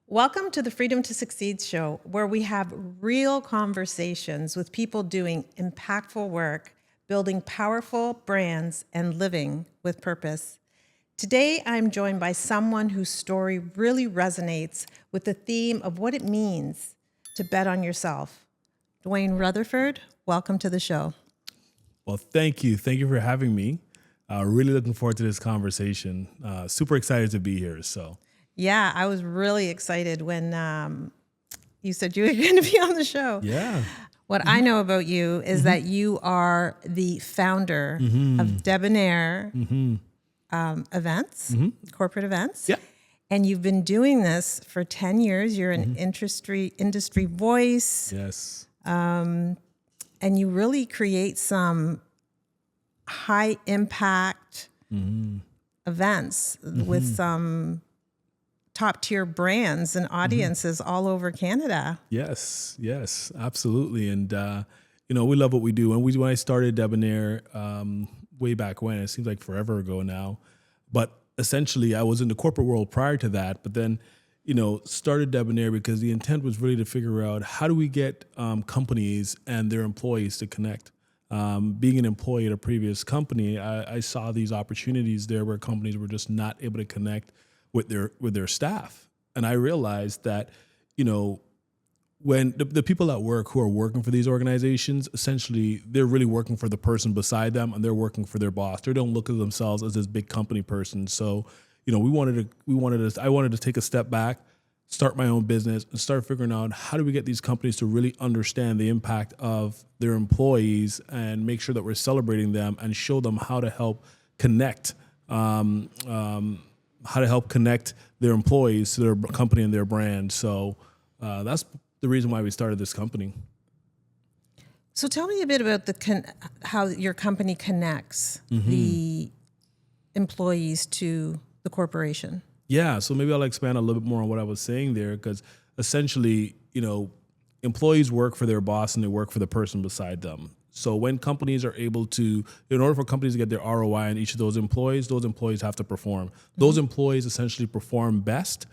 Welcome to the Freedom to Succeed show, where we have real conversations with people doing impactful work, building powerful brands, and living with purpose. Today, I'm joined by someone whose story really resonates with the theme of what it means to bet on yourself. Dwayne Rutherford, welcome to the show. Well, thank you. Thank you for having me. Really looking forward to this conversation. Super excited to be here. Yeah, I was really excited when you said you were going to be on the show. Yeah. What I know about you is that you are the founder of Debonair Events, Corporate Events. Yeah. And you've been doing this for 10 years. You're an industry voice. Yes. And you really create some high impact events with some top tier brands and audiences all over Canada. Yes, absolutely. And, we love what we do. And when I started Debonair way back when, it seems like forever ago now, but essentially I was in the corporate world prior to that, but then, started Debonair because the intent was really to figure out how do we get companies and their employees to connect. Being an employee at a previous company, I saw these opportunities there where companies were just not able to connect with their staff. And I realized that, when the people at work who are working for these organizations, essentially they're really working for the person beside them and they're working for their boss. They don't look at themselves as this big company person. So, I wanted to take a step back, start my own business and start figuring out how do we get these companies to really understand the impact of their employees and make sure that we're celebrating them and show them how to help connect their employees to their company and their brand. So that's the reason why we started this company. So tell me a bit about how your company connects the employees to the corporation. Yeah, so maybe I'll expand a little bit more on what I was saying there, because essentially, employees work for their boss and they work for the person beside them. So when companies are able to, in order for companies to get their ROI on each of those employees have to perform. Those employees essentially perform best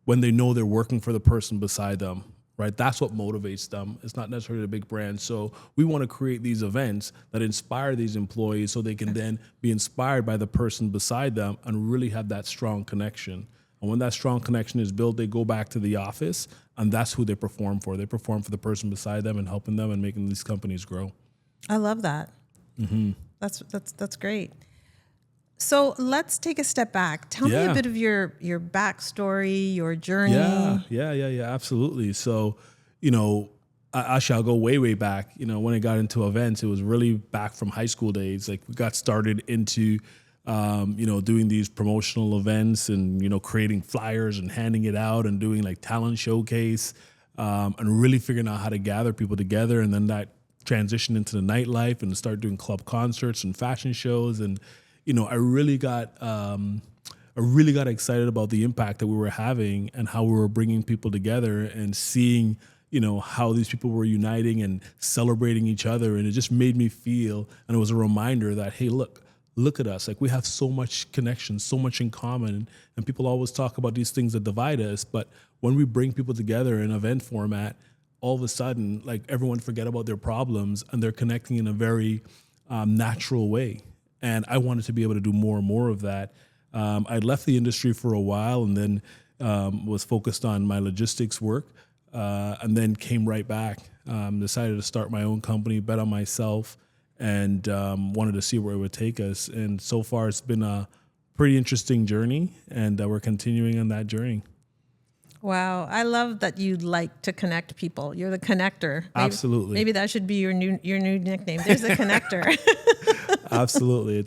when they know they're working for the person beside them, right? That's what motivates them. It's not necessarily the big brand. So we want to create these events that inspire these employees so they can then be inspired by the person beside them and really have that strong connection. And when that strong connection is built, they go back to the office and that's who they perform for. They perform for the person beside them and helping them and making these companies grow. I love that. That's great. So let's take a step back. Tell me a bit of your backstory, your journey. Yeah, absolutely. So, I'll go way back. When I got into events, it was really back from high school days. Like we got started into, doing these promotional events and, creating flyers and handing it out and doing like talent showcase and really figuring out how to gather people together. And then that transitioned into the nightlife and start doing club concerts and fashion shows. And, I really got excited about the impact that we were having and how we were bringing people together and seeing, how these people were uniting and celebrating each other. And it just made me feel, and it was a reminder that, hey, look at us. Like we have so much connection, so much in common. And people always talk about these things that divide us. But when we bring people together in event format, all of a sudden, like everyone forget about their problems and they're connecting in a very natural way. And I wanted to be able to do more and more of that. I left the industry for a while and then was focused on my logistics work and then came right back, decided to start my own company, bet on myself, and wanted to see where it would take us. And so far, it's been a pretty interesting journey, and we're continuing on that journey. Wow, I love that you like to connect people. You're the connector. Absolutely. Maybe that should be your new nickname. There's the connector. Absolutely.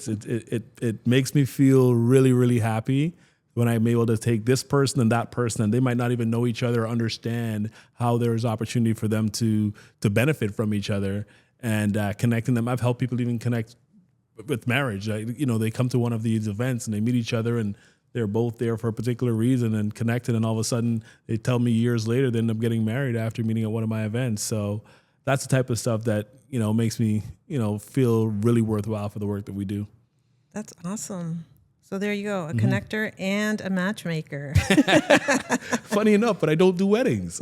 It makes me feel really, really happy when I'm able to take this person and that person, and they might not even know each other or understand how there is opportunity for them to benefit from each other and connecting them. I've helped people even connect with marriage. They come to one of these events and they meet each other and they're both there for a particular reason and connected, and all of a sudden they tell me years later they end up getting married after meeting at one of my events. So that's the type of stuff that, makes me, feel really worthwhile for the work that we do. That's awesome. So there you go, a connector and a matchmaker. Funny enough, but I don't do weddings.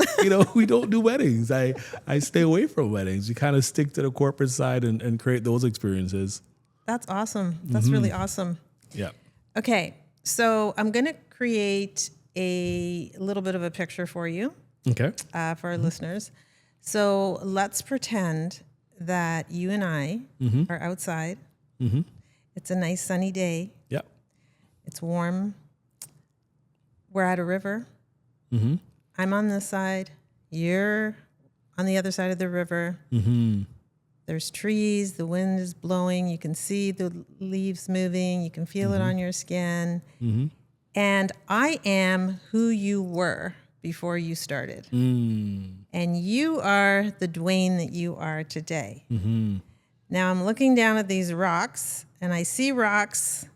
We don't do weddings. I stay away from weddings. You kind of stick to the corporate side and create those experiences. That's awesome. That's really awesome. Yeah. Okay, so I'm going to create a little bit of a picture for you, Okay. for our listeners. So let's pretend that you and I are outside. It's a nice sunny day. Yeah. It's warm. We're at a river. I'm on this side. You're on the other side of the river. There's trees. The wind is blowing. You can see the leaves moving. You can feel it on your skin. And I am who you were before you started. And you are the Dwayne that you are today. Now I'm looking down at these rocks, and I see rocks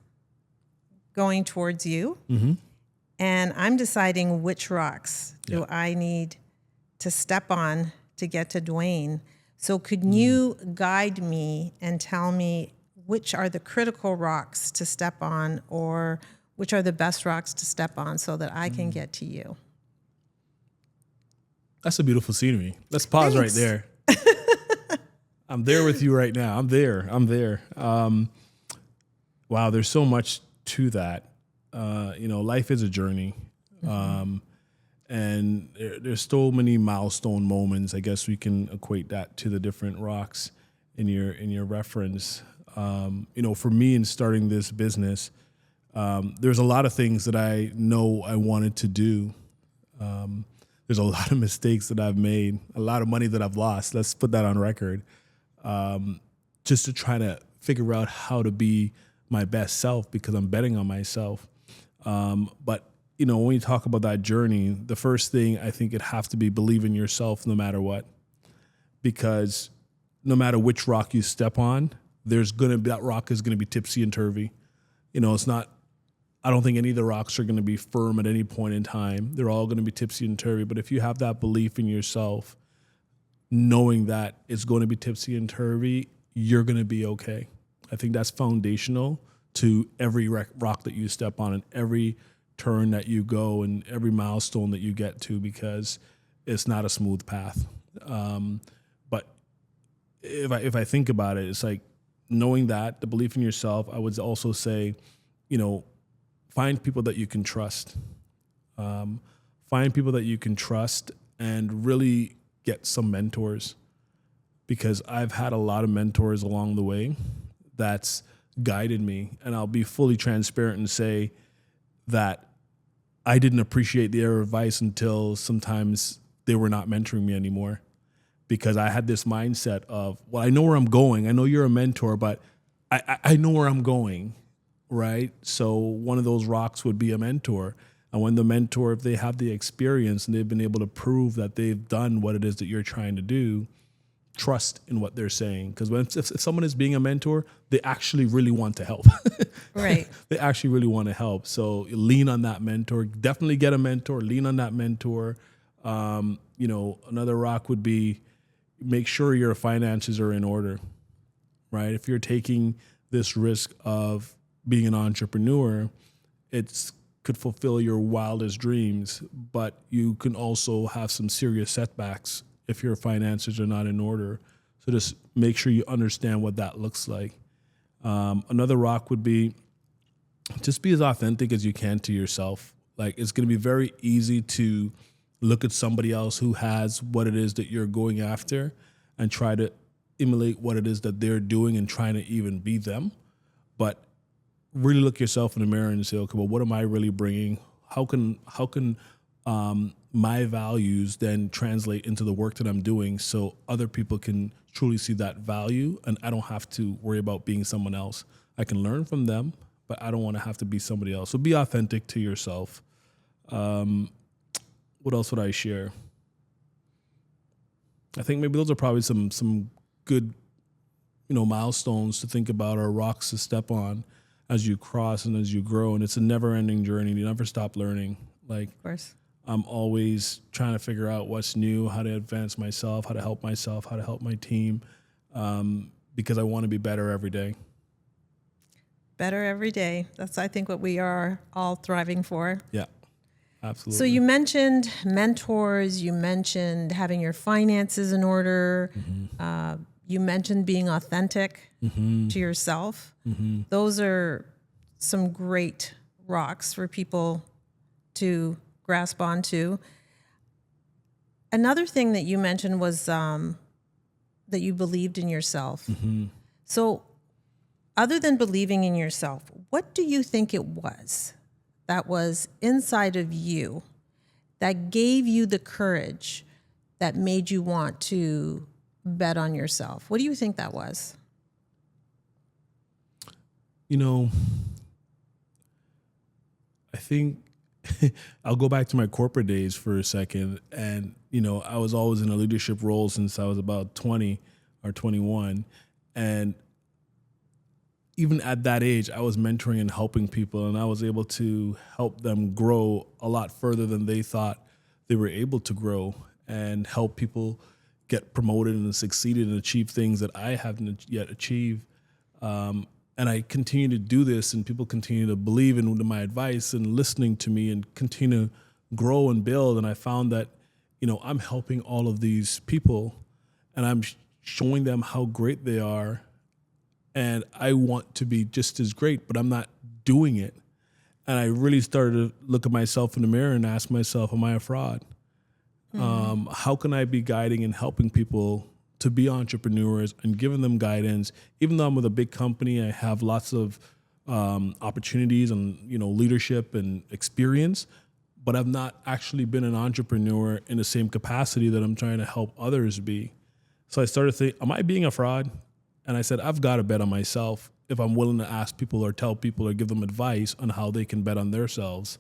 going towards you. And I'm deciding which rocks do I need to step on to get to Dwayne. So could you guide me and tell me which are the critical rocks to step on, or which are the best rocks to step on so that I can get to you? That's a beautiful scenery. Let's pause right there. I'm there with you right now. I'm there. Wow, there's so much to that. Life is a journey. And there's so many milestone moments. I guess we can equate that to the different rocks in your reference. For me in starting this business, there's a lot of things that I know I wanted to do. There's a lot of mistakes that I've made, a lot of money that I've lost. Let's put that on record. Just to try to figure out how to be my best self, because I'm betting on myself. But when you talk about that journey, the first thing I think it has to be believe in yourself no matter what, because no matter which rock you step on, that rock is going to be tipsy and turvy. I don't think any of the rocks are going to be firm at any point in time. They're all going to be tipsy and turvy. But if you have that belief in yourself, knowing that it's going to be tipsy and turvy, you're going to be okay. I think that's foundational to every rock that you step on and every turn that you go and every milestone that you get to, because it's not a smooth path. But if I think about it, it's like knowing that, the belief in yourself. I would also say, find people that you can trust. Find people that you can trust and really get some mentors, because I've had a lot of mentors along the way that's guided me. And I'll be fully transparent and say that I didn't appreciate their advice until sometimes they were not mentoring me anymore, because I had this mindset of, well, I know where I'm going. I know you're a mentor, but I know where I'm going, right? So one of those rocks would be a mentor. And when the mentor, if they have the experience and they've been able to prove that they've done what it is that you're trying to do, trust in what they're saying. Because if someone is being a mentor, they actually really want to help. Right. They actually really want to help. So lean on that mentor. Definitely get a mentor. Lean on that mentor. Another rock would be make sure your finances are in order, right? If you're taking this risk of being an entrepreneur, it could fulfill your wildest dreams, but you can also have some serious setbacks if your finances are not in order. So just make sure you understand what that looks like. Another rock would be just be as authentic as you can to yourself. Like, it's going to be very easy to look at somebody else who has what it is that you're going after and try to emulate what it is that they're doing and trying to even be them. But really look yourself in the mirror and say, okay, well, what am I really bringing? How can my values then translate into the work that I'm doing so other people can truly see that value and I don't have to worry about being someone else. I can learn from them, but I don't want to have to be somebody else. So be authentic to yourself. What else would I share? I think maybe those are probably some good, milestones to think about, or rocks to step on as you cross and as you grow. And it's a never-ending journey. You never stop learning. Like, Of course. I'm always trying to figure out what's new, how to advance myself, how to help my team, because I want to be better every day. better every day. That's, I think, what we are all thriving for. Yeah, absolutely. So you mentioned mentors, you mentioned having your finances in order, you mentioned being authentic to yourself. Those are some great rocks for people to grasp onto. Another thing that you mentioned was that you believed in yourself. So other than believing in yourself, what do you think it was that was inside of you that gave you the courage that made you want to bet on yourself? What do you think that was? You know, I think I'll go back to my corporate days for a second. And, you know, I was always in a leadership role since I was about 20 or 21. And even at that age, I was mentoring and helping people, and I was able to help them grow a lot further than they thought they were able to grow, and help people get promoted and succeed and achieve things that I haven't yet achieved. And I continue to do this, and people continue to believe in my advice and listening to me and continue to grow and build. And I found that, you know, I'm helping all of these people, and I'm showing them how great they are. And I want to be just as great, but I'm not doing it. And I really started to look at myself in the mirror and ask myself, am I a fraud? How can I be guiding and helping people to be entrepreneurs and giving them guidance? Even though I'm with a big company, I have lots of opportunities and, you know, leadership and experience, but I've not actually been an entrepreneur in the same capacity that I'm trying to help others be. So I started thinking, am I being a fraud? And I said, I've got to bet on myself if I'm willing to ask people or tell people or give them advice on how they can bet on themselves.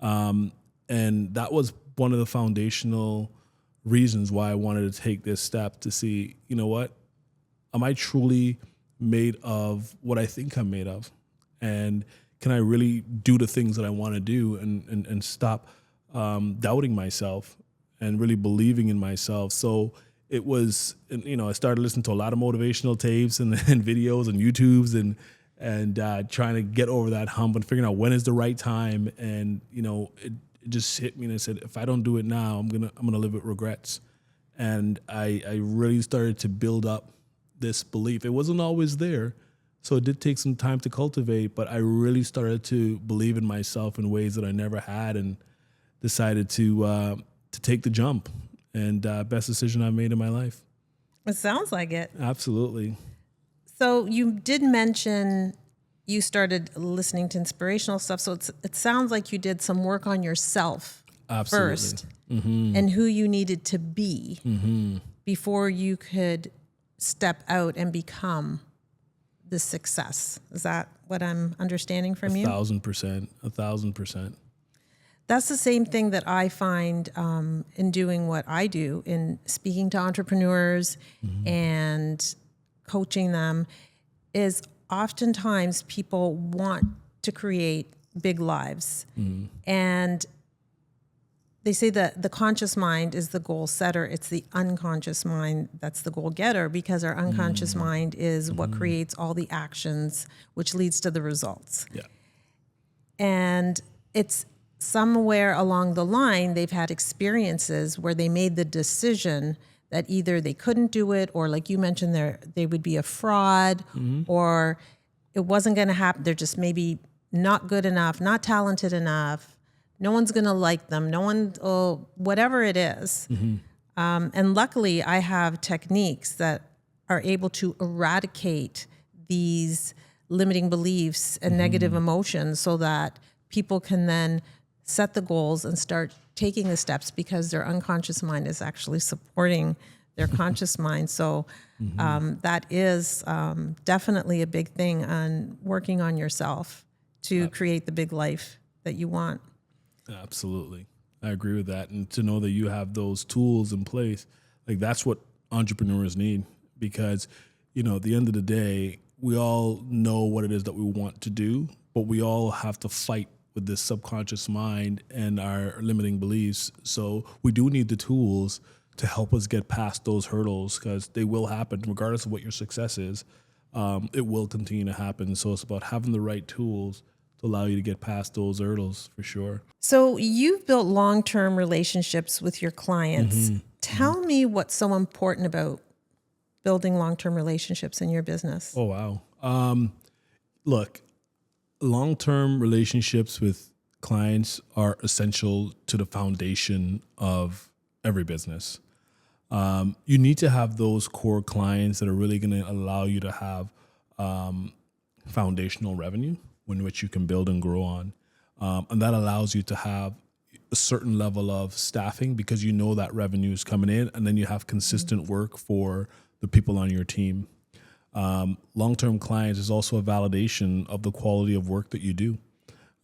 And that was one of the foundational reasons why I wanted to take this step to see, you know what, am I truly made of what I think I'm made of? And can I really do the things that I want to do and stop doubting myself and really believing in myself? So it was, you know, I started listening to a lot of motivational tapes and videos and YouTubes and trying to get over that hump and figuring out when is the right time. And, you know, it just hit me and I said, if I don't do it now, I'm gonna live with regrets. And I really started to build up this belief. It wasn't always there, so it did take some time to cultivate, but I really started to believe in myself in ways that I never had, and decided to take the jump. And best decision I've made in my life. It sounds like it. Absolutely. So you did mention you started listening to inspirational stuff. So it sounds like you did some work on yourself first, and who you needed to be before you could step out and become the success. Is that what I'm understanding from you? 1,000%. 1,000%. That's the same thing that I find in doing what I do, in speaking to entrepreneurs and coaching them, is oftentimes people want to create big lives. And they say that the conscious mind is the goal setter. It's the unconscious mind that's the goal getter, because our unconscious mind is what creates all the actions, which leads to the results. Yeah. And it's somewhere along the line, they've had experiences where they made the decision that either they couldn't do it, or like you mentioned, they would be a fraud, or it wasn't going to happen. They're just maybe not good enough, not talented enough. No one's going to like them. No one, whatever it is. And luckily, I have techniques that are able to eradicate these limiting beliefs and negative emotions, so that people can then set the goals and start taking the steps, because their unconscious mind is actually supporting their conscious mind. So that is definitely a big thing on working on yourself to create the big life that you want. Absolutely. I agree with that. And to know that you have those tools in place, like that's what entrepreneurs need, because, you know, at the end of the day, we all know what it is that we want to do, but we all have to fight with this subconscious mind and our limiting beliefs. So we do need the tools to help us get past those hurdles, because they will happen regardless of what your success is. it will continue to happen. So it's about having the right tools to allow you to get past those hurdles for sure. So you've built long-term relationships with your clients. Tell me what's so important about building long-term relationships in your business. Oh, wow. Look, long-term relationships with clients are essential to the foundation of every business. You need to have those core clients that are really going to allow you to have foundational revenue in which you can build and grow on. And that allows you to have a certain level of staffing because you know that revenue is coming in, and then you have consistent work for the people on your team. Long-term clients is also a validation of the quality of work that you do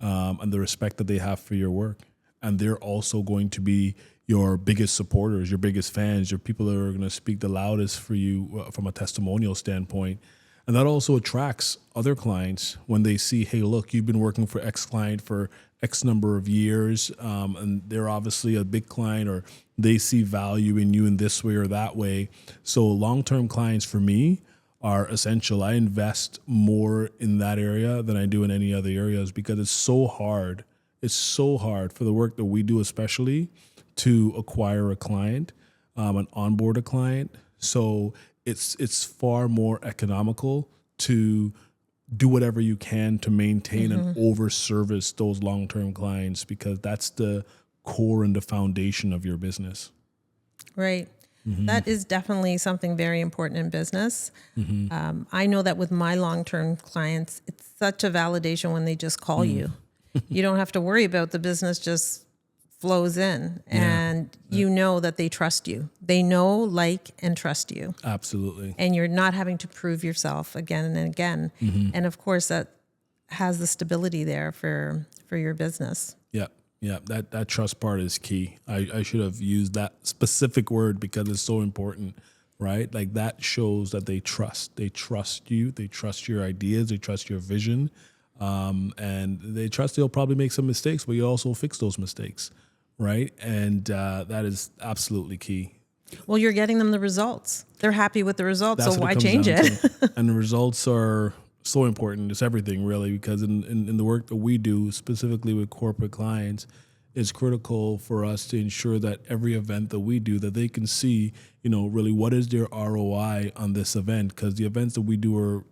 and the respect that they have for your work. And they're also going to be your biggest supporters, your biggest fans, your people that are going to speak the loudest for you from a testimonial standpoint. And that also attracts other clients when they see, hey, look, you've been working for X client for X number of years, and they're obviously a big client, or they see value in you in this way or that way. So long-term clients for me are essential. I invest more in that area than I do in any other areas because it's so hard. It's so hard for the work that we do, especially to acquire a client and onboard a client. So it's far more economical to do whatever you can to maintain and over service those long-term clients, because that's the core and the foundation of your business. Right. That is definitely something very important in business. I know that with my long-term clients, it's such a validation when they just call you. You don't have to worry about the business, just flows in, and you know that they trust you. They know, like, and trust you. Absolutely. And you're not having to prove yourself again and again. And of course, that has the stability there for your business. Yeah, that trust part is key. I should have used that specific word because it's so important, right? Like, that shows that they trust. They trust you. They trust your ideas. They trust your vision. And they trust they'll probably make some mistakes, but you also fix those mistakes, right? And that is absolutely key. Well, you're getting them the results. They're happy with the results, That's so what why change comes it? down to. And the results are so important. It's everything, really, because in the work that we do, specifically with corporate clients, it's critical for us to ensure that every event that we do, that they can see, really what is their ROI on this event, because the events that we do are,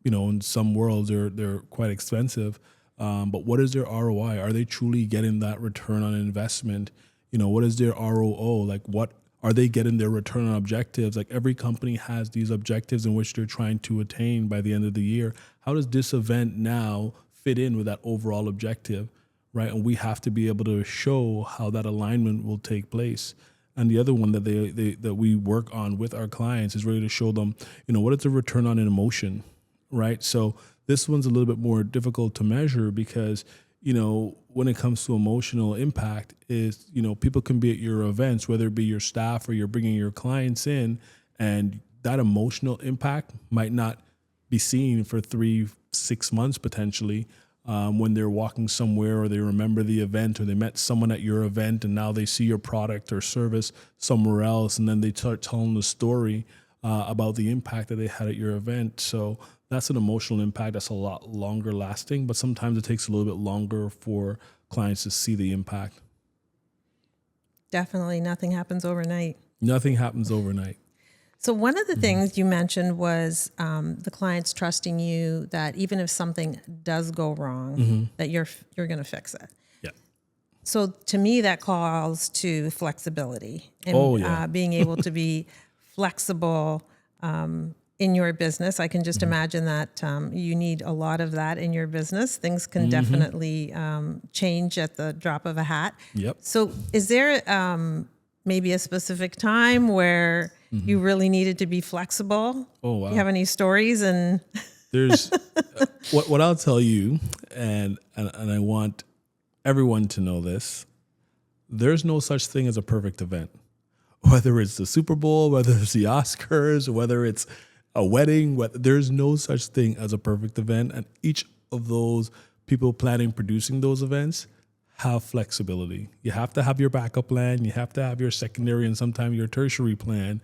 in some worlds they're quite expensive. But what is their ROI? Are they truly getting that return on investment? What is their ROO? Like, what are they getting their return on objectives? Like, every company has these objectives in which they're trying to attain by the end of the year. How does this event now fit in with that overall objective, right? And we have to be able to show how that alignment will take place. And the other one that that we work on with our clients is really to show them, what is the return on an emotion, right? So this one's a little bit more difficult to measure because, when it comes to emotional impact is, people can be at your events, whether it be your staff or you're bringing your clients in, and that emotional impact might not be seen for 3-6 months potentially, when they're walking somewhere or they remember the event or they met someone at your event and now they see your product or service somewhere else, and then they start telling the story about the impact that they had at your event. So that's an emotional impact that's a lot longer lasting, but sometimes it takes a little bit longer for clients to see the impact. Definitely, nothing happens overnight. Nothing happens overnight. So one of the things you mentioned was the clients trusting you that even if something does go wrong, that you're going to fix it. Yeah. So to me, that calls to flexibility and being able to be flexible in your business. I can just imagine that you need a lot of that in your business. Things can definitely change at the drop of a hat. Yep. So is there maybe a specific time where you really needed to be flexible? Oh, wow. Do you have any stories? And There's what I'll tell you, and I want everyone to know this. There's no such thing as a perfect event. Whether it's the Super Bowl, whether it's the Oscars, whether it's a wedding, there's no such thing as a perfect event. And each of those people planning, producing those events have flexibility. You have to have your backup plan. You have to have your secondary and sometimes your tertiary plan,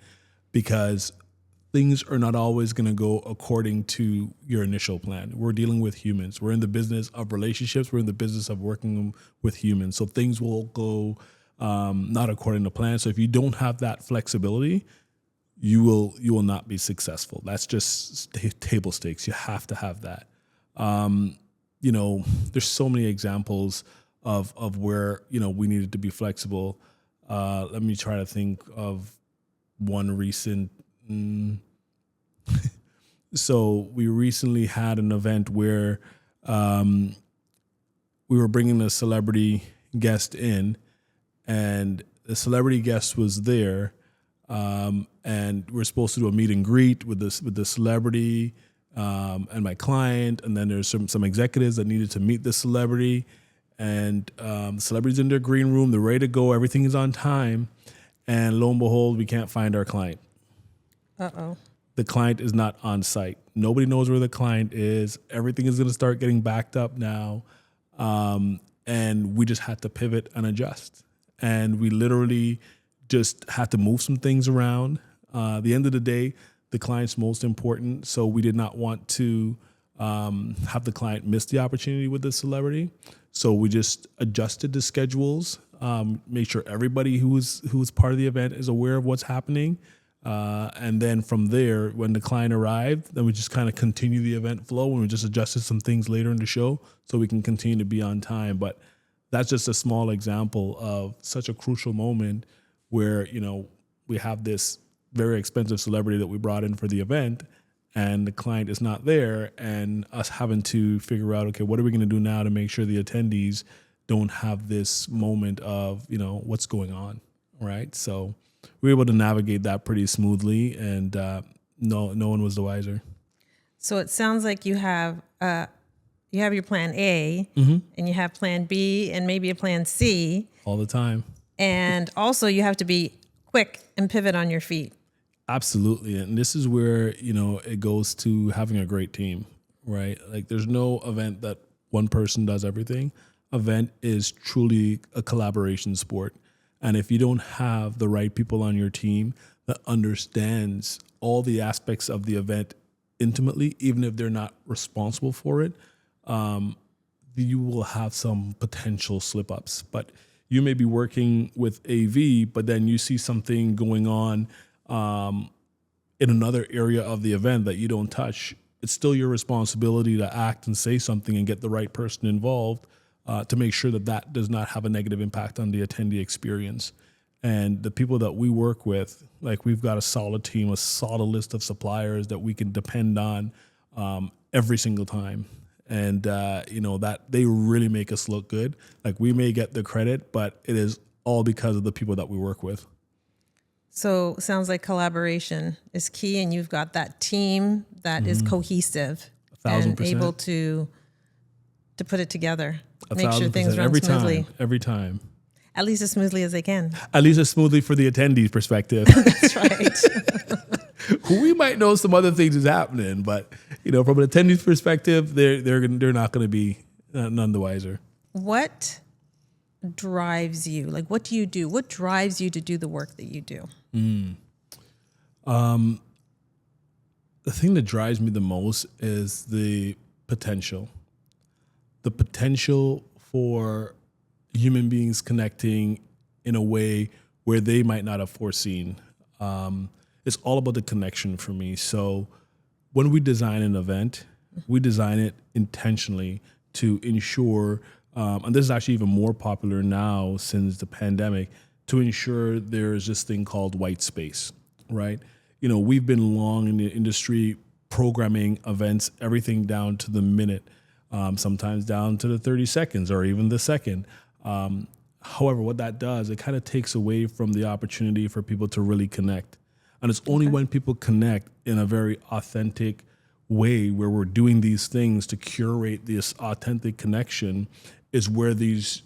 because things are not always going to go according to your initial plan. We're dealing with humans. We're in the business of relationships. We're in the business of working with humans. So things will go not according to plan. So if you don't have that flexibility, you will not be successful. That's just table stakes. You have to have that. There's so many examples of where, we needed to be flexible. Let me try to think of one recent. So we recently had an event where we were bringing a celebrity guest in, and the celebrity guest was there, and we're supposed to do a meet and greet with the celebrity and my client, and then there's some executives that needed to meet the celebrity, and the celebrity's in their green room, they're ready to go, everything is on time, and lo and behold, we can't find our client. Uh-oh. The client is not on site. Nobody knows where the client is. Everything is going to start getting backed up now. And we just had to pivot and adjust. And we literally just had to move some things around. At the end of the day, the client's most important. So we did not want to have the client miss the opportunity with the celebrity. So we just adjusted the schedules, made sure everybody who was part of the event is aware of what's happening. And then from there, when the client arrived, then we just kind of continue the event flow, and we just adjusted some things later in the show so we can continue to be on time. But that's just a small example of such a crucial moment where, we have this very expensive celebrity that we brought in for the event, and the client is not there, and us having to figure out, okay, what are we going to do now to make sure the attendees don't have this moment of, what's going on, right? So we were able to navigate that pretty smoothly, and no one was the wiser. So it sounds like you have your plan A, and you have plan B, and maybe a plan C. All the time. And also you have to be quick and pivot on your feet. Absolutely. And this is where, it goes to having a great team, right? Like there's no event that one person does everything. Event is truly a collaboration sport. And if you don't have the right people on your team that understands all the aspects of the event intimately, even if they're not responsible for it, you will have some potential slip-ups. But you may be working with AV, but then you see something going on in another area of the event that you don't touch. It's still your responsibility to act and say something and get the right person involved to make sure that does not have a negative impact on the attendee experience. And the people that we work with, like we've got a solid team, a solid list of suppliers that we can depend on every single time. And, that they really make us look good. Like we may get the credit, but it is all because of the people that we work with. So sounds like collaboration is key, and you've got that team that is cohesive 1,000%. and able to put it together. Make sure 1,000%. things run smoothly. Every time. At least as smoothly as they can. At least as smoothly for the attendees' perspective. That's right. We might know some other things is happening, but from an attendee's perspective, they're not going to be none the wiser. What drives you? Like, what do you do? What drives you to do the work that you do? The thing that drives me the most is the potential. The potential for human beings connecting in a way where they might not have foreseen. It's all about the connection for me. So when we design an event, we design it intentionally to ensure, and this is actually even more popular now since the pandemic, to ensure there's this thing called white space, right? We've been long in the industry programming events, everything down to the minute, sometimes down to the 30 seconds or even the second. However, what that does, it kind of takes away from the opportunity for people to really connect. And it's only when people connect in a very authentic way, where we're doing these things to curate this authentic connection, is where these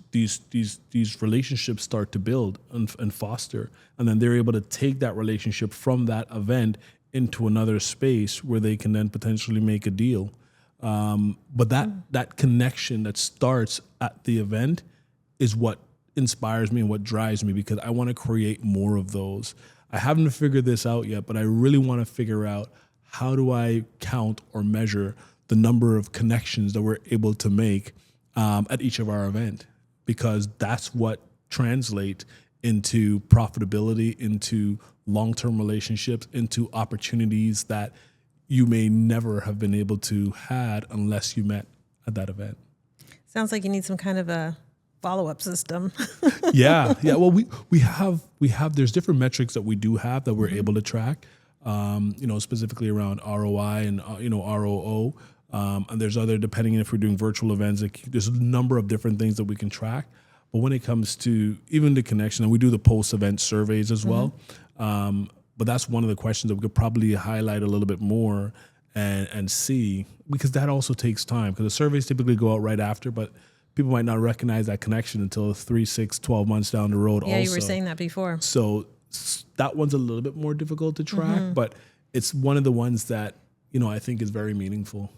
relationships start to build and foster. And then they're able to take that relationship from that event into another space where they can then potentially make a deal. But that connection that starts at the event is what inspires me and what drives me, because I want to create more of those. I haven't figured this out yet, but I really want to figure out how do I count or measure the number of connections that we're able to make at each of our event, because that's what translates into profitability, into long-term relationships, into opportunities that you may never have been able to had unless you met at that event. Sounds like you need some kind of a follow-up system. Yeah. Well, we have there's different metrics that we do have that we're able to track. Specifically around ROI and ROO. And there's other, depending on if we're doing virtual events, there's a number of different things that we can track. But when it comes to even the connection, and we do the post-event surveys as well. But that's one of the questions that we could probably highlight a little bit more and see, because that also takes time, because the surveys typically go out right after, but people might not recognize that connection until 3, 6, 12 months down the road. Yeah, you were saying that before. So that one's a little bit more difficult to track, but it's one of the ones that, I think is very meaningful.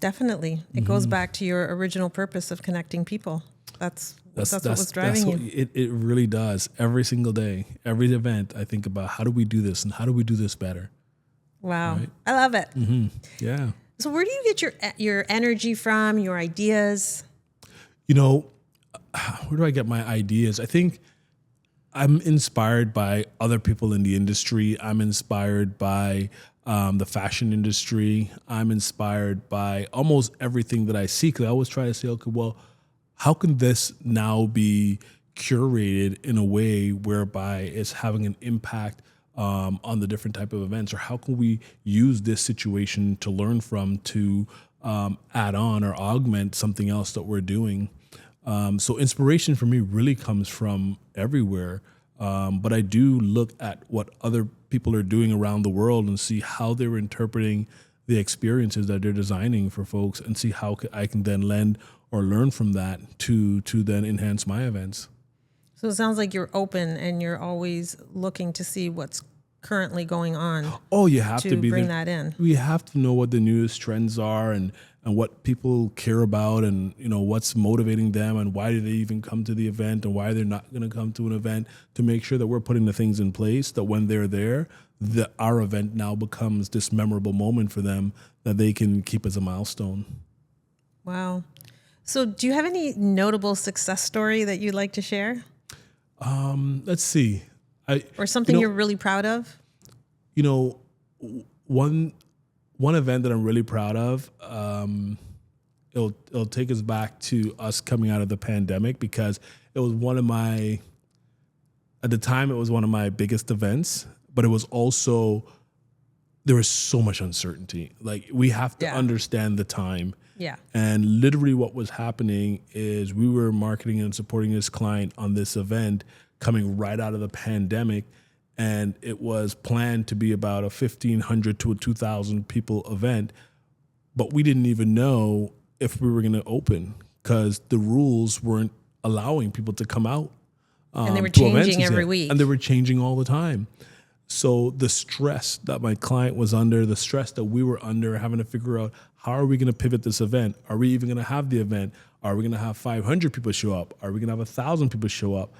Definitely. It goes back to your original purpose of connecting people. That's what was driving you. It really does. Every single day, every event, I think about how do we do this and how do we do this better? Wow. Right? I love it. Yeah. So where do you get your energy from, your ideas? Where do I get my ideas? I think I'm inspired by other people in the industry. I'm inspired by the fashion industry. I'm inspired by almost everything that I see, because I always try to say, okay, well, how can this now be curated in a way whereby it's having an impact on the different type of events, or how can we use this situation to learn from, to add on or augment something else that we're doing. So inspiration for me really comes from everywhere. But I do look at what other people are doing around the world and see how they're interpreting the experiences that they're designing for folks, and see how I can then lend or learn from that to then enhance my events. So it sounds like you're open and you're always looking to see what's currently going on. Oh, you have to bring that in. We have to know what the newest trends are and what people care about, and what's motivating them, and why do they even come to the event, and why they're not going to come to an event, to make sure that we're putting the things in place that when they're there, our event now becomes this memorable moment for them that they can keep as a milestone. Wow. So do you have any notable success story that you'd like to share? Let's see. Or something you're really proud of? One event that I'm really proud of, it'll take us back to us coming out of the pandemic, because it was at the time, it was one of my biggest events, but it was also, there was so much uncertainty. Like, we have to understand the time. Yeah. And literally what was happening is we were marketing and supporting this client on this event coming right out of the pandemic. And it was planned to be about a 1,500 to a 2,000 people event. But we didn't even know if we were going to open, because the rules weren't allowing people to come out. And they were changing every week. And they were changing all the time. So the stress that my client was under, the stress that we were under, having to figure out, how are we going to pivot this event? Are we even going to have the event? Are we going to have 500 people show up? Are we going to have 1,000 people show up?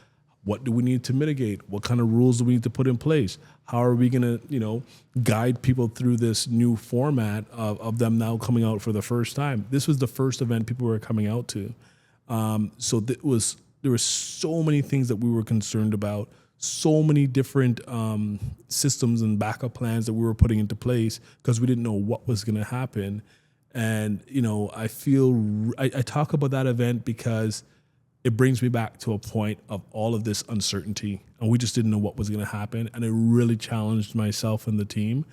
What do we need to mitigate? What kind of rules do we need to put in place? How are we going to, guide people through this new format of them now coming out for the first time? This was the first event people were coming out to. So there were so many things that we were concerned about, so many different systems and backup plans that we were putting into place, because we didn't know what was going to happen. And, I feel, I talk about that event because it brings me back to a point of all of this uncertainty, and we just didn't know what was going to happen. And it really challenged myself and the team,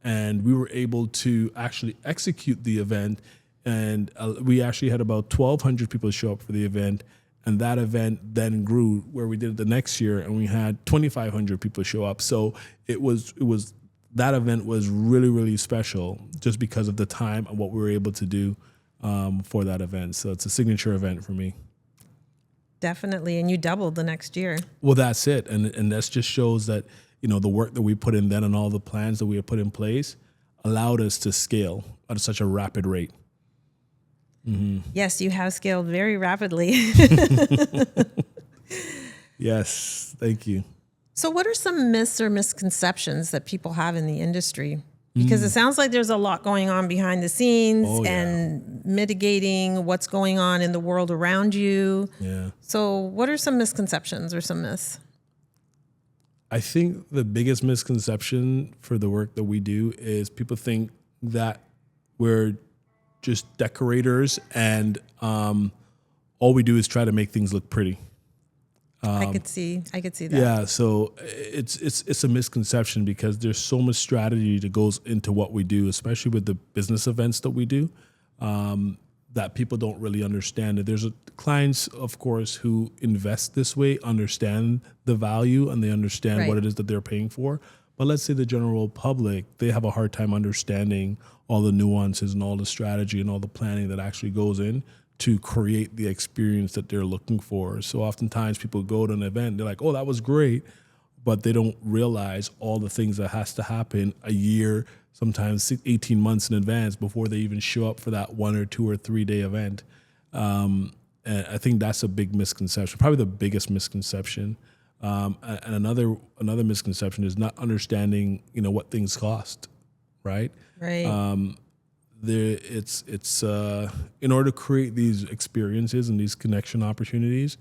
and we were able to actually execute the event. And we actually had about 1,200 people show up for the event. And that event then grew, where we did it the next year, and we had 2,500 people show up. So that event was really, really special, just because of the time and what we were able to do for that event. So it's a signature event for me. Definitely. And you doubled the next year. Well, that's it. And that just shows that, the work that we put in then and all the plans that we had put in place allowed us to scale at such a rapid rate. Mm-hmm. Yes, you have scaled very rapidly. Yes, thank you. So what are some myths or misconceptions that people have in the industry? Because it sounds like there's a lot going on behind the scenes Oh, yeah. and mitigating what's going on in the world around you. Yeah. So what are some misconceptions or some myths? I think the biggest misconception for the work that we do is people think that we're just decorators and all we do is try to make things look pretty. I could see that. Yeah, so it's a misconception because there's so much strategy that goes into what we do, especially with the business events that we do, that people don't really understand. There's clients, of course, who invest this way, understand the value, and they understand what Right. it is that they're paying for. But let's say the general public, they have a hard time understanding all the nuances and all the strategy and all the planning that actually goes in to create the experience that they're looking for. So oftentimes people go to an event, they're like, oh, that was great, but they don't realize all the things that has to happen a year, sometimes 18 months in advance before they even show up for that 1 or 2 or 3 day event. And I think that's a big misconception, probably the biggest misconception. And another misconception is not understanding, what things cost, right? Right. It's in order to create these experiences and these connection opportunities,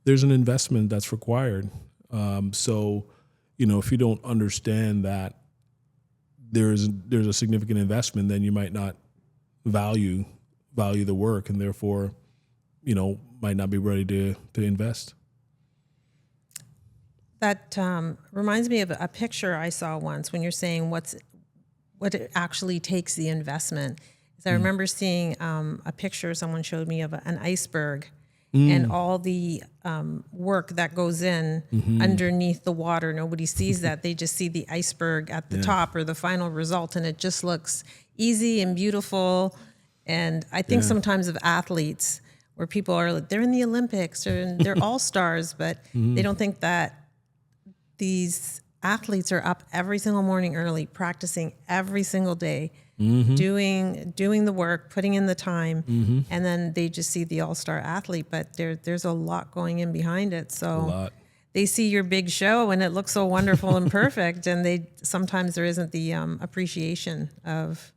there's an investment that's required. So, if you don't understand that there's a significant investment, then you might not value the work, and therefore, might not be ready to invest. That reminds me of a picture I saw once when you're saying what it actually takes the investment. I remember seeing a picture someone showed me of an iceberg and all the work that goes in underneath the water. Nobody sees that. They just see the iceberg at the top or the final result, and it just looks easy and beautiful. And I think sometimes of athletes where people are like, they're in the Olympics or they're all-stars, but they don't think that these athletes are up every single morning early, practicing every single day, doing the work, putting in the time, and then they just see the all-star athlete. But there's a lot going in behind it. So they see your big show and it looks so wonderful and perfect, and sometimes there isn't the appreciation of.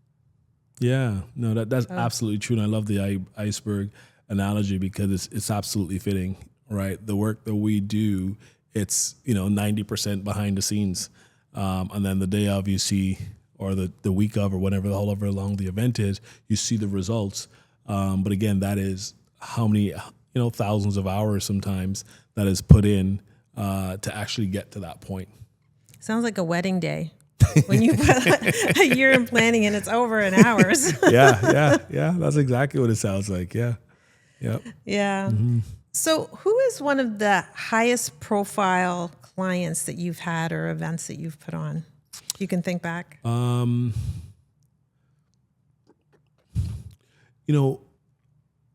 Yeah, no, that's absolutely true, and I love the iceberg analogy because it's absolutely fitting, right? The work that we do, it's 90% behind the scenes, and then the day of you see, or the week of, or whatever, however long the event is, you see the results. But again, that is how many thousands of hours sometimes that is put in to actually get to that point. Sounds like a wedding day when you put a year in planning and it's over in hours. Yeah. That's exactly what it sounds like. Yeah. Yep. Yeah. So who is one of the highest profile clients that you've had or events that you've put on? If you can think back. I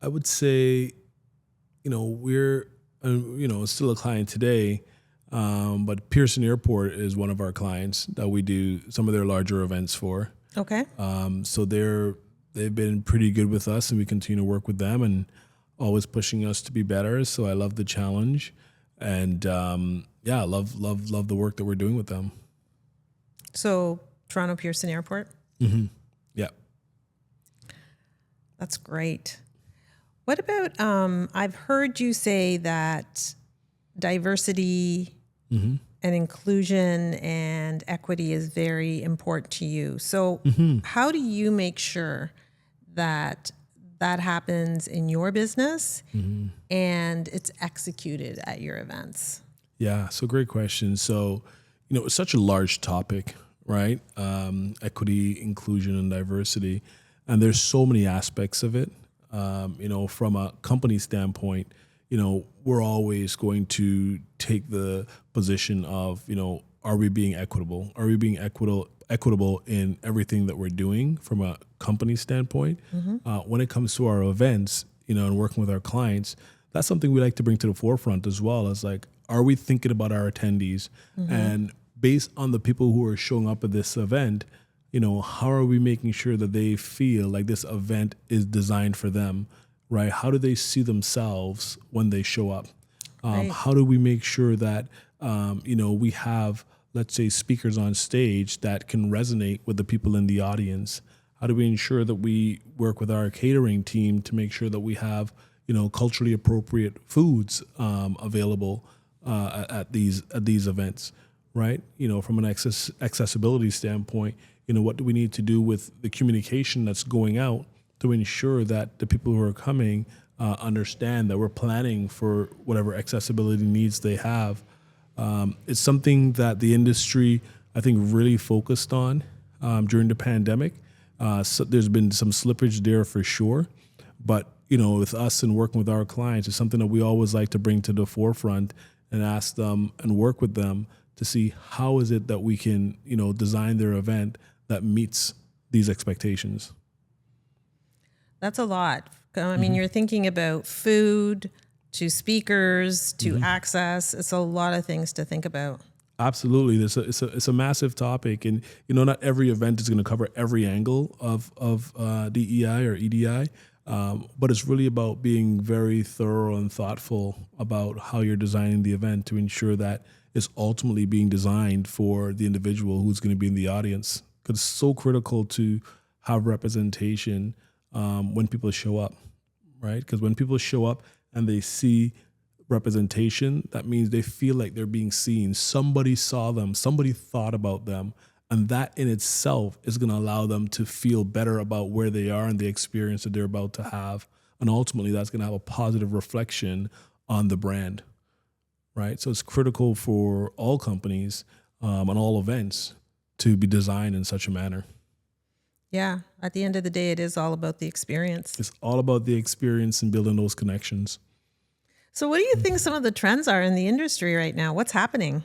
would say, we're, still a client today, but Pearson Airport is one of our clients that we do some of their larger events for. Okay. So they've been pretty good with us, and we continue to work with them and always pushing us to be better. So I love the challenge, and I love the work that we're doing with them. So Toronto Pearson Airport. Yeah. That's great. What about, I've heard you say that diversity and inclusion and equity is very important to you. So how do you make sure that happens in your business and it's executed at your events? Yeah, so great question. So, it's such a large topic, right? Equity, inclusion, and diversity. And there's so many aspects of it. From a company standpoint, we're always going to take the position of, are we being equitable? Are we being equitable in everything that we're doing from a company standpoint? When it comes to our events, and working with our clients, that's something we like to bring to the forefront as well, as like, are we thinking about our attendees? And based on the people who are showing up at this event, how are we making sure that they feel like this event is designed for them, right? How do they see themselves when they show up? Right. How do we make sure that we have, let's say, speakers on stage that can resonate with the people in the audience? How do we ensure that we work with our catering team to make sure that we have, culturally appropriate foods available at these events, right? From an accessibility standpoint, what do we need to do with the communication that's going out to ensure that the people who are coming understand that we're planning for whatever accessibility needs they have. It's something that the industry, I think, really focused on during the pandemic. So there's been some slippage there for sure. But, with us and working with our clients, it's something that we always like to bring to the forefront and ask them and work with them to see how is it that we can, design their event that meets these expectations. That's a lot. I mean, you're thinking about food to speakers to access. It's a lot of things to think about. Absolutely, it's a massive topic, and not every event is going to cover every angle of DEI or EDI, but it's really about being very thorough and thoughtful about how you're designing the event to ensure that it's ultimately being designed for the individual who's going to be in the audience. Because it's so critical to have representation when people show up, right? Because when people show up and they see representation, that means they feel like they're being seen. Somebody saw them, somebody thought about them, and that in itself is going to allow them to feel better about where they are and the experience that they're about to have. And ultimately, that's going to have a positive reflection on the brand, right? So it's critical for all companies and all events to be designed in such a manner. Yeah. At the end of the day, it is all about the experience. It's all about the experience and building those connections. So what do you think some of the trends are in the industry right now? What's happening?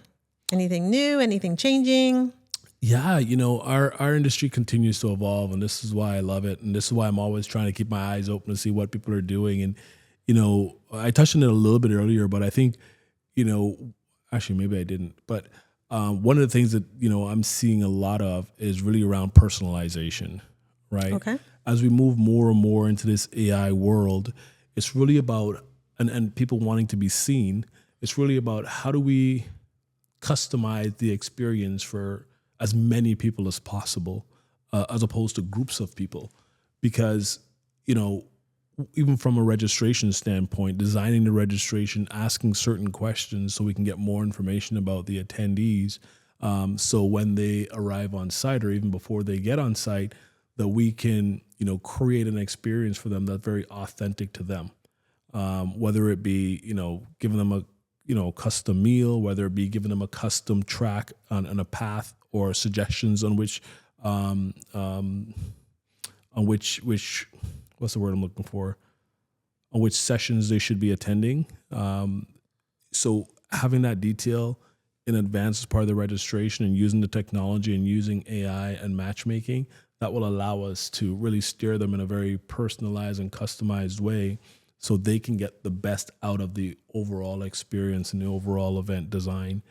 Anything new? Anything changing? Yeah, our industry continues to evolve, and this is why I love it. And this is why I'm always trying to keep my eyes open to see what people are doing. And, I touched on it a little bit earlier, but I think, actually, maybe I didn't. But one of the things that, I'm seeing a lot of is really around personalization, right? Okay. As we move more and more into this AI world, it's really about, and people wanting to be seen, it's really about how do we customize the experience for as many people as possible, as opposed to groups of people. Because, even from a registration standpoint, designing the registration, asking certain questions so we can get more information about the attendees. So when they arrive on site or even before they get on site, that we can, create an experience for them that's very authentic to them. Whether it be, giving them a custom meal, whether it be giving them a custom track on a path or suggestions on which what's the word I'm looking for? On which sessions they should be attending. So having that detail in advance as part of the registration and using the technology and using AI and matchmaking, that will allow us to really steer them in a very personalized and customized way so they can get the best out of the overall experience and the overall event design.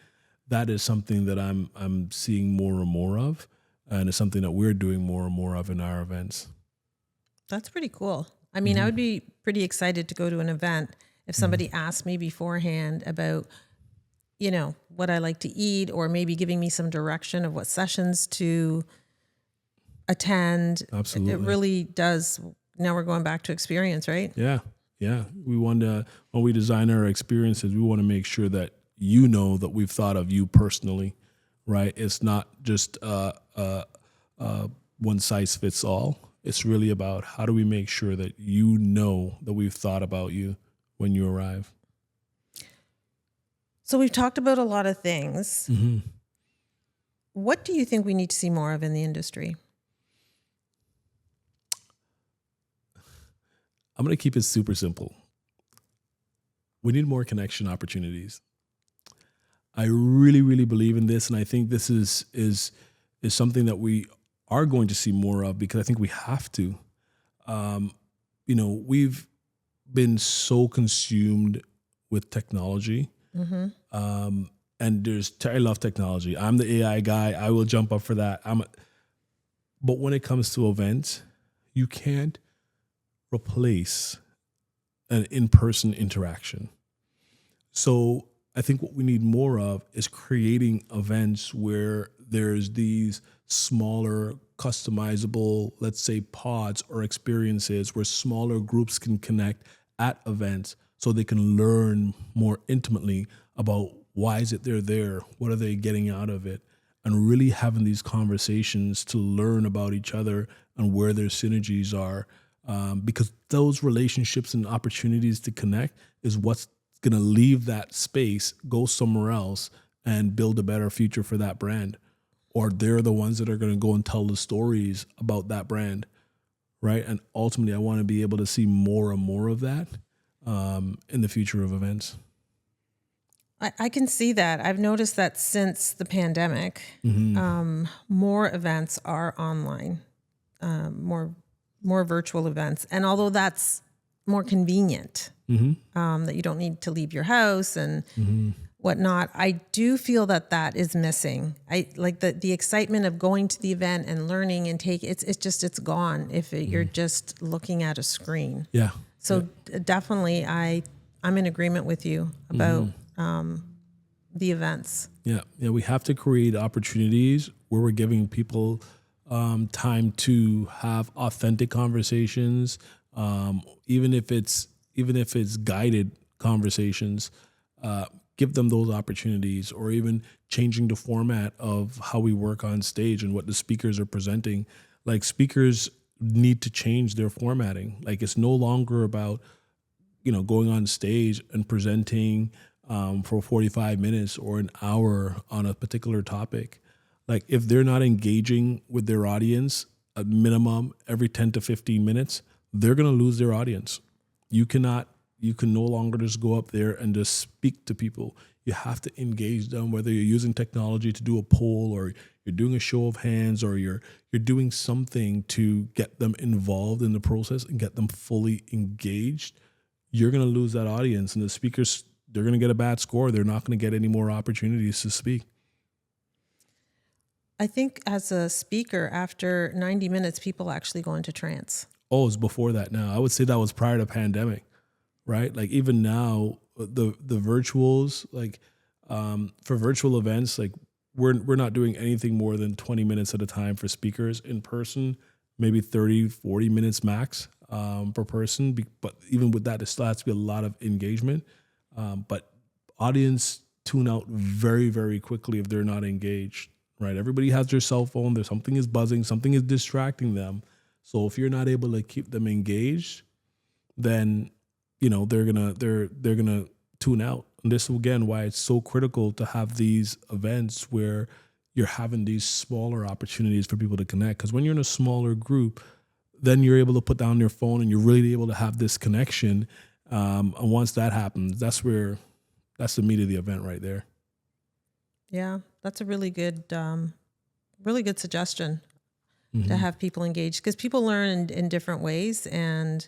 That is something that I'm seeing more and more of, and it's something that we're doing more and more of in our events. That's pretty cool. I mean, I would be pretty excited to go to an event if somebody asked me beforehand about, what I like to eat, or maybe giving me some direction of what sessions to attend. Absolutely. It really does. Now we're going back to experience, right? Yeah. We want to, when we design our experiences, we want to make sure that that we've thought of you personally, right? It's not just one size fits all. It's really about how do we make sure that that we've thought about you when you arrive. So we've talked about a lot of things. Mm-hmm. What do you think we need to see more of in the industry? I'm going to keep it super simple. We need more connection opportunities. I really, really believe in this, and I think this is something that we are going to see more of, because I think we have to. We've been so consumed with technology, and I love technology. I'm the AI guy. I will jump up for that. But when it comes to events, you can't replace an in-person interaction. So I think what we need more of is creating events where there's these smaller, customizable, let's say pods or experiences where smaller groups can connect at events so they can learn more intimately about why is it they're there, what are they getting out of it, and really having these conversations to learn about each other and where their synergies are. Because those relationships and opportunities to connect is what's going to leave that space, go somewhere else, and build a better future for that brand. Or they're the ones that are going to go and tell the stories about that brand, right? And ultimately, I want to be able to see more and more of that in the future of events. I can see that. I've noticed that since the pandemic, more events are online, more virtual events. And although that's more convenient, that you don't need to leave your house and whatnot, I do feel that is missing. I like the excitement of going to the event and learning and it's gone if you're just looking at a screen. Yeah. So definitely I'm in agreement with you about the events. Yeah. We have to create opportunities where we're giving people time to have authentic conversations, even if it's guided conversations. Give them those opportunities, or even changing the format of how we work on stage and what the speakers are presenting. Like, speakers need to change their formatting. Like, it's no longer about, going on stage and presenting for 45 minutes or an hour on a particular topic. Like, if they're not engaging with their audience at minimum every 10 to 15 minutes, they're going to lose their audience. You can no longer just go up there and just speak to people. You have to engage them, whether you're using technology to do a poll, or you're doing a show of hands, or you're doing something to get them involved in the process and get them fully engaged. You're going to lose that audience, and the speakers, they're going to get a bad score. They're not going to get any more opportunities to speak. I think as a speaker, after 90 minutes, people actually go into trance. Oh, it's before that now. I would say that was prior to pandemic, right? Like, even now, the virtuals, like for virtual events, like we're not doing anything more than 20 minutes at a time for speakers. In person, maybe 30, 40 minutes max per person. But even with that, there still has to be a lot of engagement. But audience tune out very, very quickly if they're not engaged, right? Everybody has their cell phone. There's something is buzzing, something is distracting them. So if you're not able to keep them engaged, then they're gonna tune out. And this is again why it's so critical to have these events where you're having these smaller opportunities for people to connect. Because when you're in a smaller group, then you're able to put down your phone and you're really able to have this connection. And once that happens, that's the meat of the event right there. Yeah, that's a really good suggestion to have people engaged, because people learn in different ways, and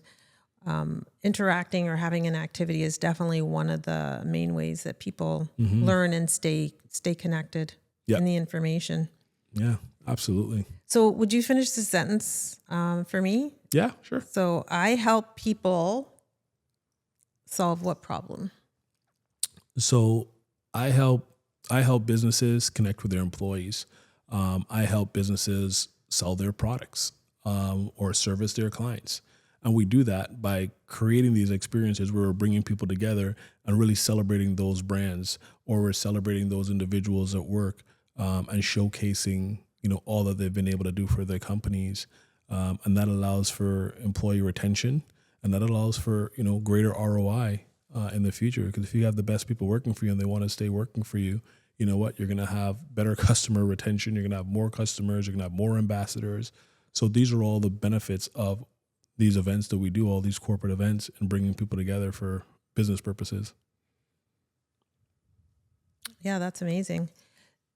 interacting or having an activity is definitely one of the main ways that people learn and stay connected in the information. Yeah, absolutely. So would you finish the sentence for me? Yeah, sure. So I help people solve what problem? So I help businesses connect with their employees. I help businesses sell their products or service their clients. And we do that by creating these experiences where we're bringing people together and really celebrating those brands, or we're celebrating those individuals at work and showcasing, all that they've been able to do for their companies. And that allows for employee retention, and that allows for, greater ROI in the future. Because if you have the best people working for you and they want to stay working for you, you know what? You're going to have better customer retention. You're going to have more customers. You're going to have more ambassadors. So these are all the benefits of these events that we do, all these corporate events, and bringing people together for business purposes. Yeah, that's amazing.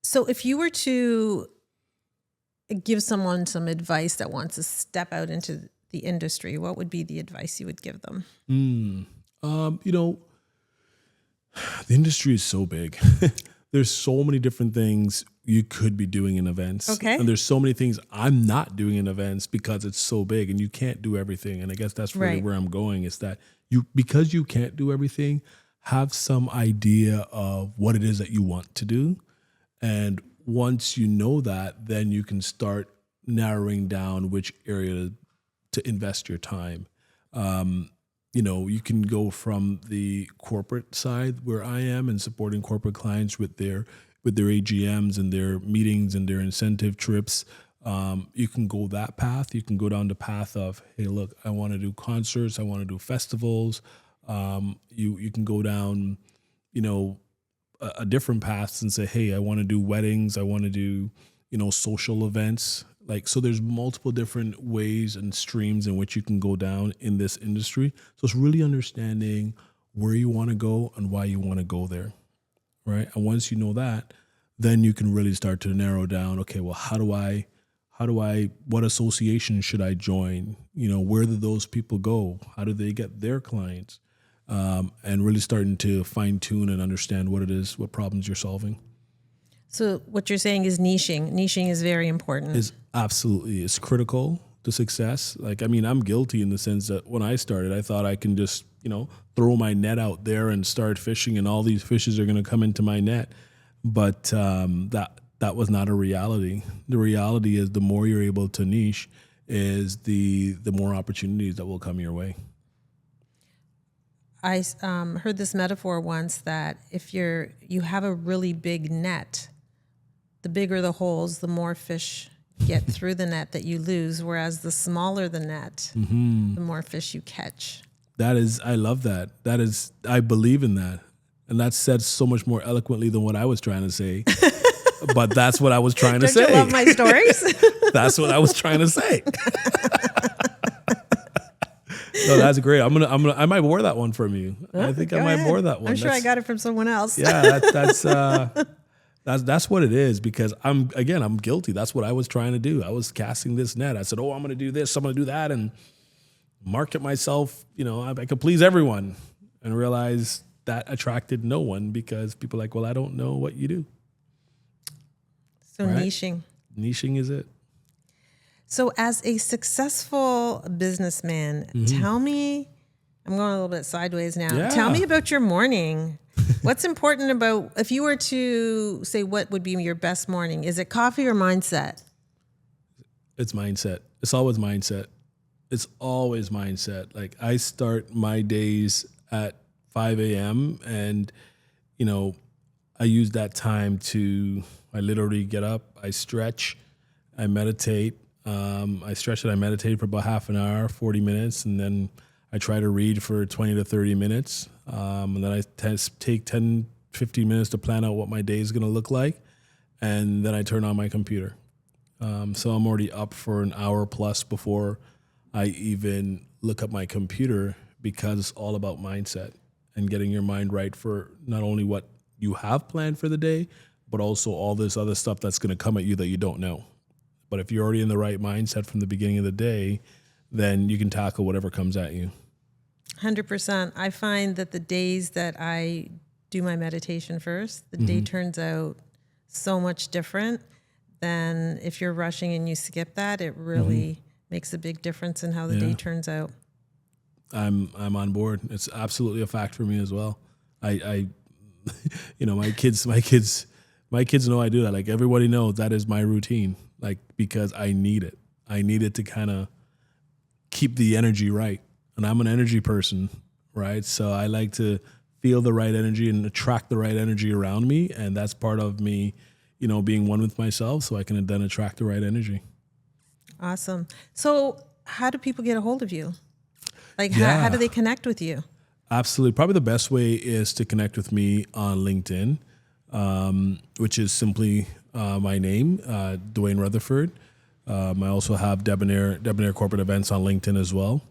So if you were to give someone some advice that wants to step out into the industry, what would be the advice you would give them? The industry is so big. There's so many different things you could be doing in events. Okay. And there's so many things I'm not doing in events because it's so big and you can't do everything. And I guess that's really where I'm going, is that because you can't do everything, have some idea of what it is that you want to do. And once you know that, then you can start narrowing down which area to invest your time. You can go from the corporate side where I am and supporting corporate clients with their AGMs and their meetings and their incentive trips. You can go that path. You can go down the path of, hey, look, I want to do concerts. I want to do festivals. You can go down, a different path and say, hey, I want to do weddings. I want to do, social events. So there's multiple different ways and streams in which you can go down in this industry. So it's really understanding where you want to go and why you want to go there. Right. And once you know that, then you can really start to narrow down, okay, well, what association should I join? Where do those people go? How do they get their clients? And really starting to fine tune and understand what it is, what problems you're solving. So what you're saying is niching. Niching is very important. It's critical to success. I'm guilty in the sense that when I started, I thought I can just, throw my net out there and start fishing and all these fishes are going to come into my net. But that was not a reality. The reality is the more you're able to niche is the more opportunities that will come your way. I heard this metaphor once that if you have a really big net, the bigger the holes, the more fish get through the net that you lose, whereas the smaller the net, the more fish you catch. I love that. I believe in that. And that's said so much more eloquently than what I was trying to say. But that's what I was trying to say. Don't you love my stories? That's what I was trying to say. No, that's great. I might borrow that one from you. I think I might borrow that one. I'm sure I got it from someone else. Yeah, that's what it is, because I'm guilty. That's what I was trying to do. I was casting this net. I said, I'm going to do this, I'm going to do that, and market myself. I could please everyone, and realize that attracted no one, because people are like, well, I don't know what you do. So right? Niching is it. So as a successful businessman, tell me, I'm going a little bit sideways now. Yeah. Tell me about your morning. What's important about, if you were to say what would be your best morning, is it coffee or mindset? It's mindset. It's always mindset. I start my days at 5 a.m. and, I use that time I literally get up, I stretch, I meditate. I stretch and I meditate for about half an hour, 40 minutes, and then I try to read for 20 to 30 minutes. And then I take 10, 15 minutes to plan out what my day is going to look like. And then I turn on my computer. So I'm already up for an hour plus before I even look at my computer, because it's all about mindset and getting your mind right for not only what you have planned for the day, but also all this other stuff that's going to come at you that you don't know. But if you're already in the right mindset from the beginning of the day, then you can tackle whatever comes at you. 100%. I find that the days that I do my meditation first, the day turns out so much different than if you're rushing and you skip that. It really makes a big difference in how the day turns out. I'm on board. It's absolutely a fact for me as well. I my kids know I do that. Like, everybody knows that is my routine. Because I need it. I need it to kind of keep the energy right. And I'm an energy person, right? So I like to feel the right energy and attract the right energy around me. And that's part of me, being one with myself, so I can then attract the right energy. Awesome. So how do people get a hold of you? How do they connect with you? Absolutely. Probably the best way is to connect with me on LinkedIn, which is simply my name, Dwayne Rutherford. I also have Debonair Corporate Events on LinkedIn as well.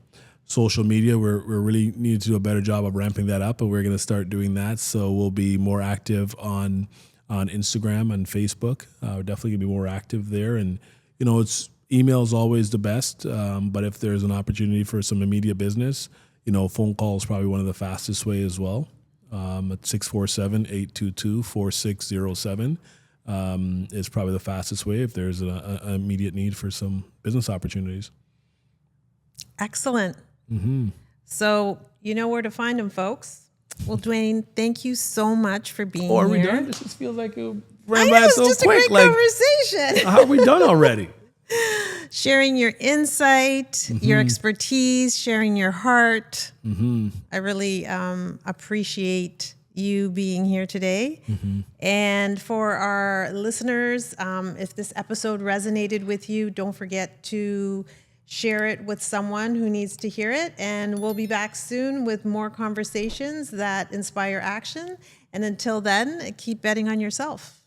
Social media, we're really need to do a better job of ramping that up, and we're going to start doing that. So we'll be more active on Instagram and Facebook. We're definitely going to be more active there. And, it's email is always the best. But if there's an opportunity for some immediate business, phone call is probably one of the fastest way as well. At 647-822-4607. Is probably the fastest way if there's an immediate need for some business opportunities. Excellent. So you know where to find them, folks. Well, Dwayne, thank you so much for being Or are we here. done? This just feels like it I ran know, by it's so just quick. a great Like, conversation. how are we done already? Sharing your insight, your expertise, sharing your heart. I really appreciate you being here today. And for our listeners, if this episode resonated with you, don't forget to share it with someone who needs to hear it. And we'll be back soon with more conversations that inspire action. And until then, keep betting on yourself.